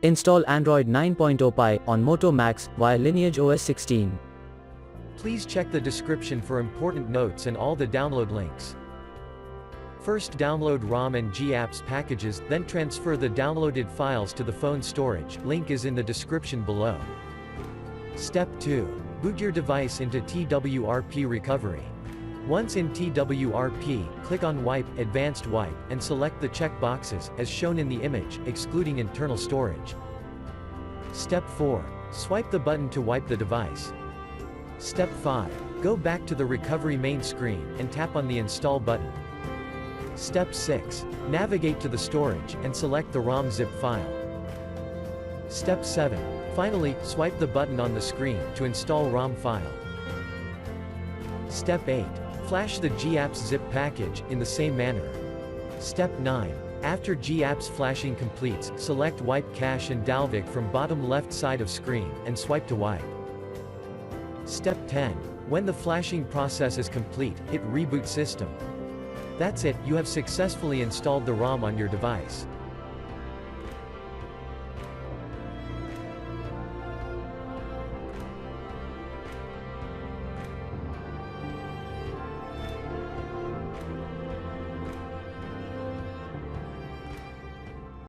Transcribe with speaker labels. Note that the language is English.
Speaker 1: Install Android 9.0 Pie on Moto Maxx via LineageOS 16.
Speaker 2: Please check the description for important notes and all the download links. First download ROM and GApps packages, then transfer the downloaded files to the phone storage, link is in the description below. Step 2. Boot your device into TWRP recovery. Once in TWRP, click on Wipe, Advanced Wipe, and select the check boxes, as shown in the image, excluding internal storage. Step 4. Swipe the button to wipe the device. Step 5. Go back to the recovery main screen, and tap on the Install button. Step 6. Navigate to the storage, and select the ROM zip file. Step 7. Finally, swipe the button on the screen, to install ROM file. Step 8. Flash the GApps zip package, in the same manner. Step 9. After GApps flashing completes, select Wipe Cache and Dalvik from bottom left side of screen, and swipe to wipe. Step 10. When the flashing process is complete, hit Reboot System. That's it, you have successfully installed the ROM on your device.